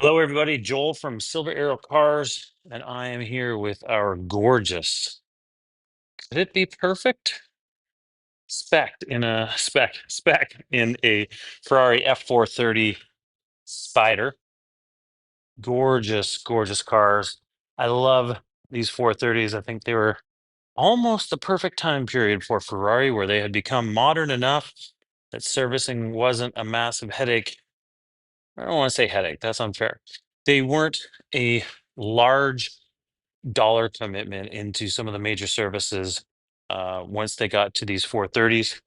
Hello, everybody. Joel from Silver Arrow Cars, and I am here with our gorgeous, could it be perfect? Spec in a Ferrari F430 Spider. Gorgeous, gorgeous cars. I love these 430s. I think they were almost the perfect time period for Ferrari, where they had become modern enough that servicing wasn't a massive headache. I don't want to say headache, that's unfair. They weren't a large dollar commitment into some of the major services once they got to these 430s.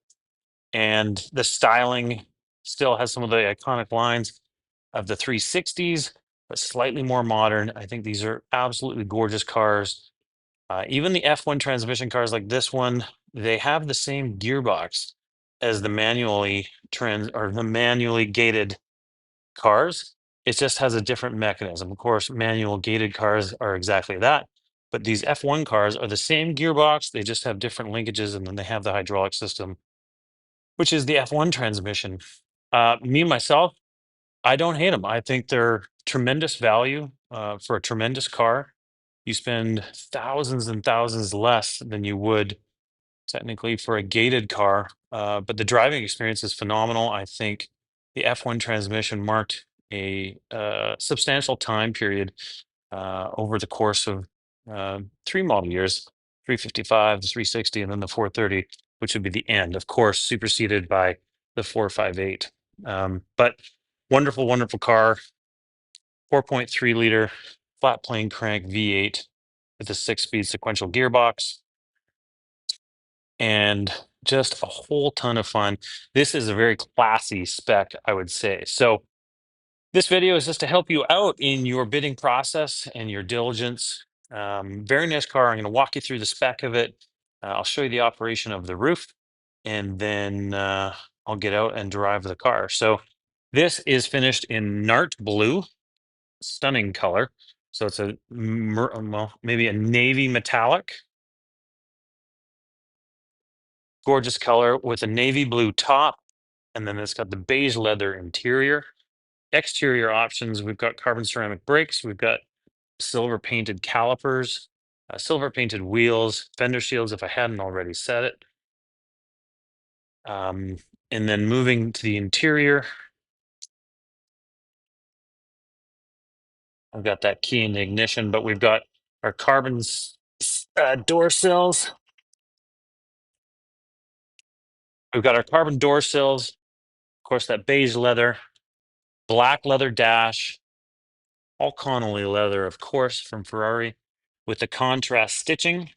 And the styling still has some of the iconic lines of the 360s, but slightly more modern. I think these are absolutely gorgeous cars. Even the F1 transmission cars like this one, they have the same gearbox as the manually gated cars. It just has a different mechanism. Of course, manual gated cars are exactly that. But these F1 cars are the same gearbox. They just have different linkages, and then they have the hydraulic system, which is the F1 transmission. Me, myself, I don't hate them. I think they're tremendous value for a tremendous car. You spend thousands and thousands less than you would technically for a gated car, but the driving experience is phenomenal. I think the F1 transmission marked a substantial time period over the course of three model years, 355, the 360, and then the 430, which would be the end, of course, superseded by the 458. But wonderful, wonderful car, 4.3 liter flat plane crank V8 with a 6-speed sequential gearbox, and just a whole ton of fun. This is a very classy spec, I would say. So this video is just to help you out in your bidding process and your diligence. Very nice car. I'm going to walk you through the spec of it. I'll show you the operation of the roof, and then I'll get out and drive the car. So this is finished in Nart Blue, stunning color. So it's well, maybe a navy metallic. Gorgeous color with a navy blue top, and then it's got the beige leather interior. Exterior options, we've got carbon ceramic brakes, we've got silver painted calipers, silver painted wheels, fender shields if I hadn't already said it. Um, and then moving to the interior, I've got that key in the ignition, but we've got our door sills. We've got our carbon door sills, of course, that beige leather, black leather dash, all Connolly leather, of course, from Ferrari, with the contrast stitching,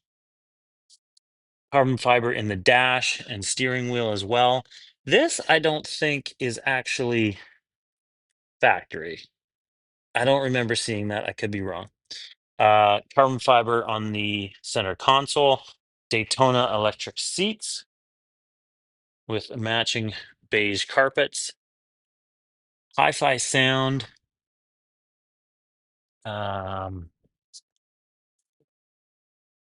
carbon fiber in the dash and steering wheel as well. This, I don't think, is actually factory. I don't remember seeing that. I could be wrong. Carbon fiber on the center console, Daytona electric seats with matching beige carpets, hi-fi sound, um,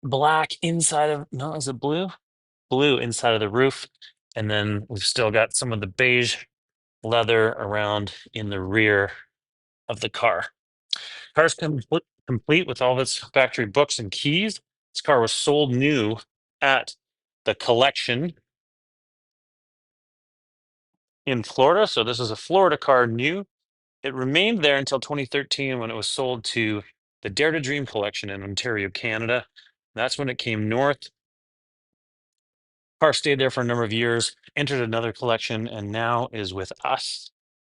black inside of, no, is it blue? Blue inside of the roof. And then we've still got some of the beige leather around in the rear of the car. Car's complete with all of its factory books and keys. This car was sold new at the collection in Florida. So this is a Florida car new. It remained there until 2013 when it was sold to the Dare to Dream collection in Ontario, Canada. That's when it came north. Car stayed there for a number of years, entered another collection, and now is with us.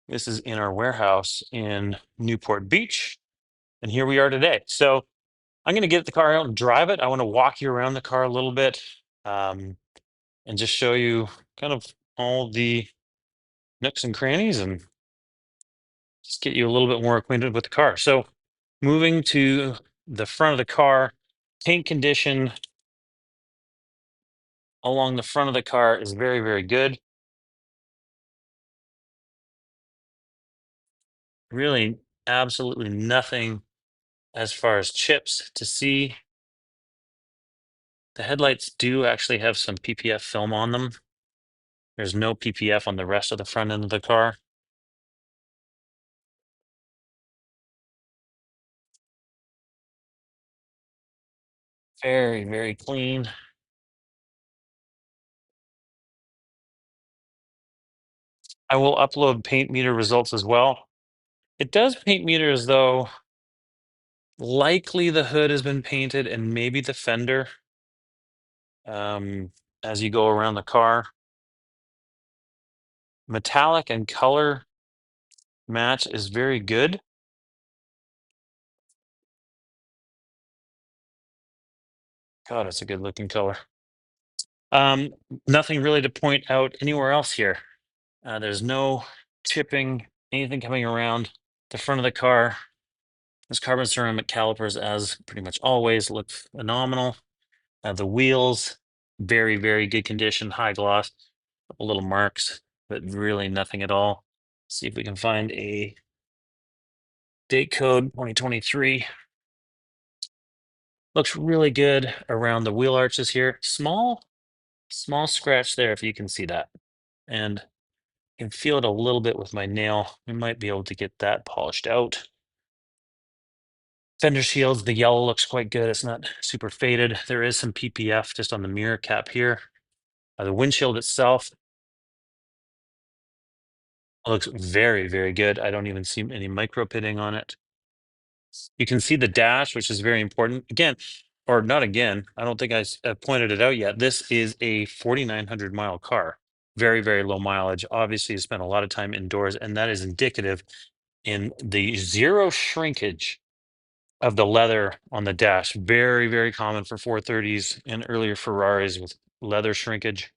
This is in our warehouse in Newport Beach. And here we are today. So I'm going to get the car out and drive it. I want to walk you around the car a little bit and just show you kind of all the nooks and crannies and just get you a little bit more acquainted with the car. So moving to the front of the car, paint condition along the front of the car is very, very good. Really, absolutely nothing as far as chips to see. The headlights do actually have some PPF film on them. There's no PPF on the rest of the front end of the car. Very, very clean. I will upload paint meter results as well. It does paint meter as though likely the hood has been painted and maybe the fender um, as you go around the car. Metallic and color match is very good. God, it's a good looking color. Um, Nothing really to point out anywhere else here. There's no chipping, anything coming around the front of the car. This carbon ceramic calipers, as pretty much always, look phenomenal. The wheels, very, very good condition, high gloss. Couple little marks, but really nothing at all. See if we can find a date code 2023. Looks really good around the wheel arches here. Small scratch there if you can see that. And I can feel it a little bit with my nail. We might be able to get that polished out. Fender shields, the yellow looks quite good. It's not super faded. There is some PPF just on the mirror cap here. The windshield itself looks very, very good. I don't even see any micro pitting on it. You can see the dash, which is very important. Again, or not again, I don't think I pointed it out yet. This is a 4,900 mile car. Very, very low mileage. Obviously, you spent a lot of time indoors, and that is indicative in the zero shrinkage of the leather on the dash. Very, very common for 430s and earlier Ferraris with leather shrinkage.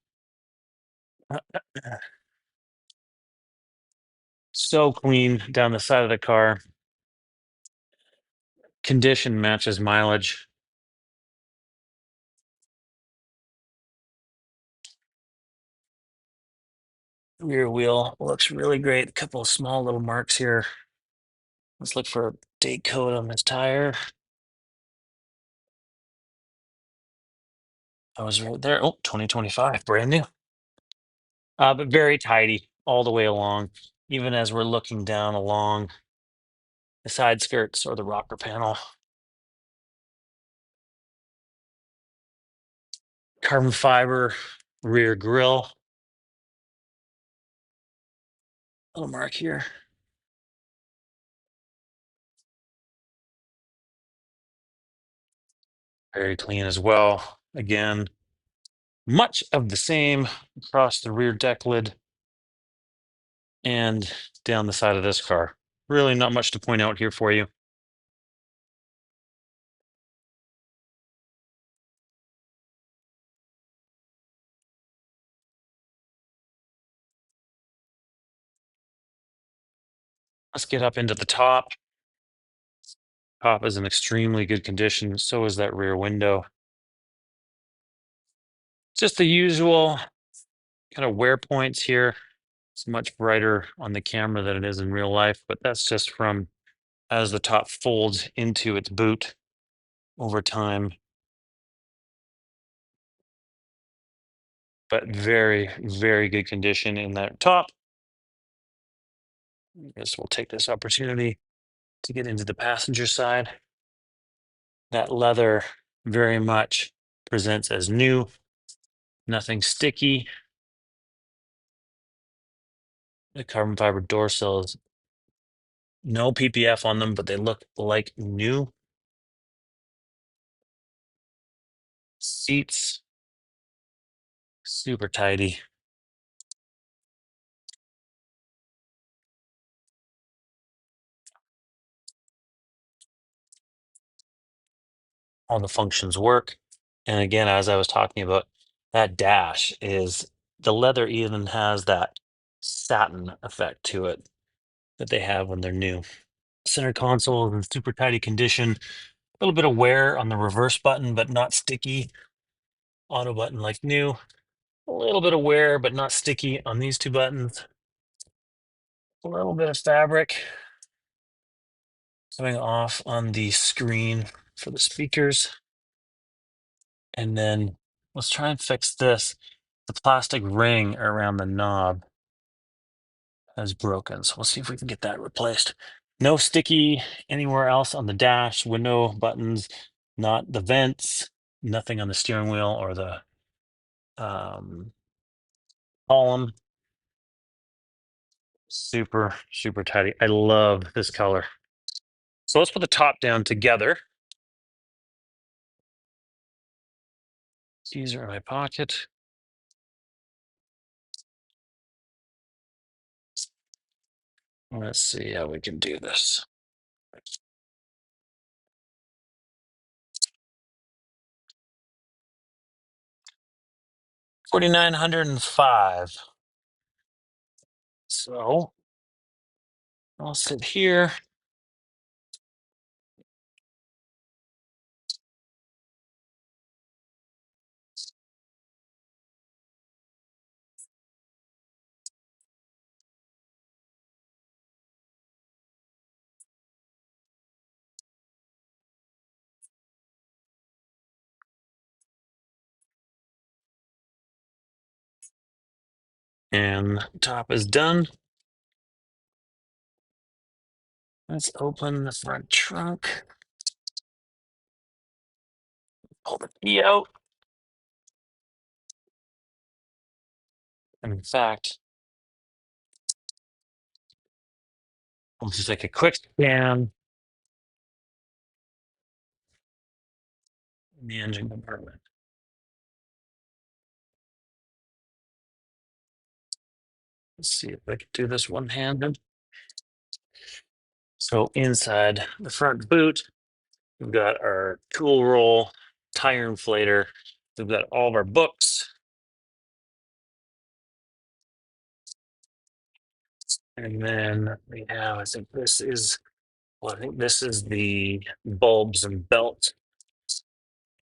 So clean down the side of the car. Condition matches mileage. Rear wheel looks really great. A couple of small little marks here. Let's look for a date code on this tire. I was right there. Oh, 2025, brand new. But very tidy all the way along, even as we're looking down along the side skirts or the rocker panel. Carbon fiber rear grille. Little mark here. Very clean as well. Again, much of the same across the rear deck lid and down the side of this car. Really not much to point out here for you. Let's get up into the top. Top is in extremely good condition. So is that rear window. Just the usual kind of wear points here. It's much brighter on the camera than it is in real life, but that's just from as the top folds into its boot over time. But very, very good condition in that top. I guess we'll take this opportunity to get into the passenger side. That leather very much presents as new, nothing sticky. The carbon fiber door sills, no PPF on them, but they look like new. Seats, super tidy. All the functions work. And again, as I was talking about, that dash is the leather even has that satin effect to it that they have when they're new. Center console is in super tidy condition. A little bit of wear on the reverse button, but not sticky. Auto button like new. A little bit of wear, but not sticky on these two buttons. A little bit of fabric coming off on the screen for the speakers. And then let's try and fix this. The plastic ring around the knob has broken. So we'll see if we can get that replaced. No sticky anywhere else on the dash, window buttons, not the vents, nothing on the steering wheel or the column. Super, super tidy. I love this color. So let's put the top down together. Keys are in my pocket. Let's see how we can do this. 4,905. So I'll sit here. And top is done. Let's open the front trunk. Pull the key out. And in fact, we'll just take a quick scan in the engine compartment. Let's see if I can do this one-handed. So inside the front boot, we've got our tool roll, tire inflator. We've got all of our books. And then we have, I think this is, well, I think this is the bulbs and belt.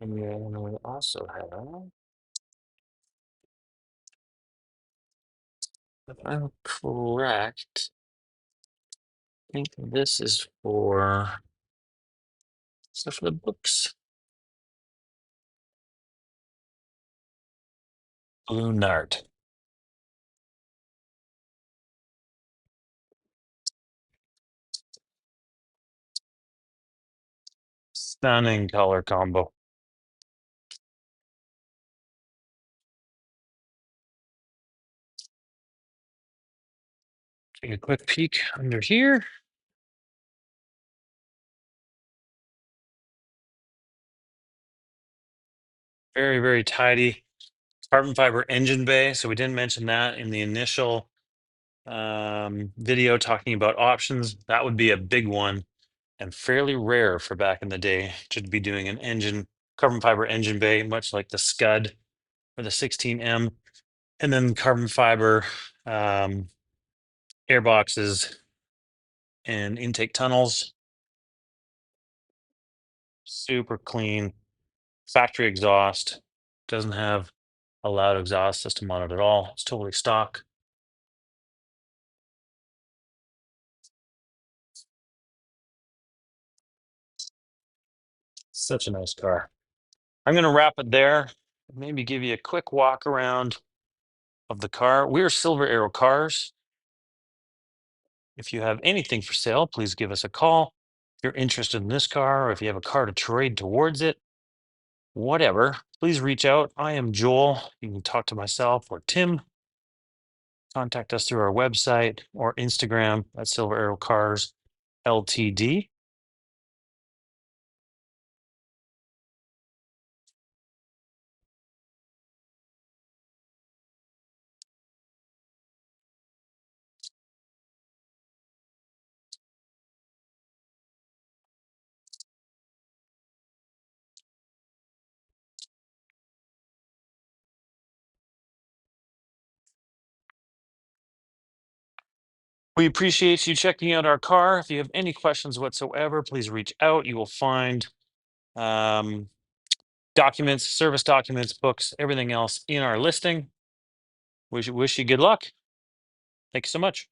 And then we also have, if I'm correct, I think this is for, stuff for the books. Blue Nart. Stunning color combo. Take a quick peek under here. Very, very tidy. Carbon fiber engine bay. So we didn't mention that in the initial video talking about options. That would be a big one and fairly rare for back in the day to be doing an engine, carbon fiber engine bay, much like the Scud or the 16M. And then carbon fiber air boxes and intake tunnels. Super clean. Factory exhaust. Doesn't have a loud exhaust system on it at all. It's totally stock. Such a nice car. I'm going to wrap it there. Maybe give you a quick walk around of the car. We're Silver Arrow Cars. If you have anything for sale, please give us a call. If you're interested in this car, or if you have a car to trade towards it, whatever, please reach out. I am Joel. You can talk to myself or Tim. Contact us through our website or Instagram at Silver Arrow Cars Ltd. We appreciate you checking out our car. If you have any questions whatsoever, please reach out. You will find documents, service documents, books, everything else in our listing. We wish you good luck. Thank you so much.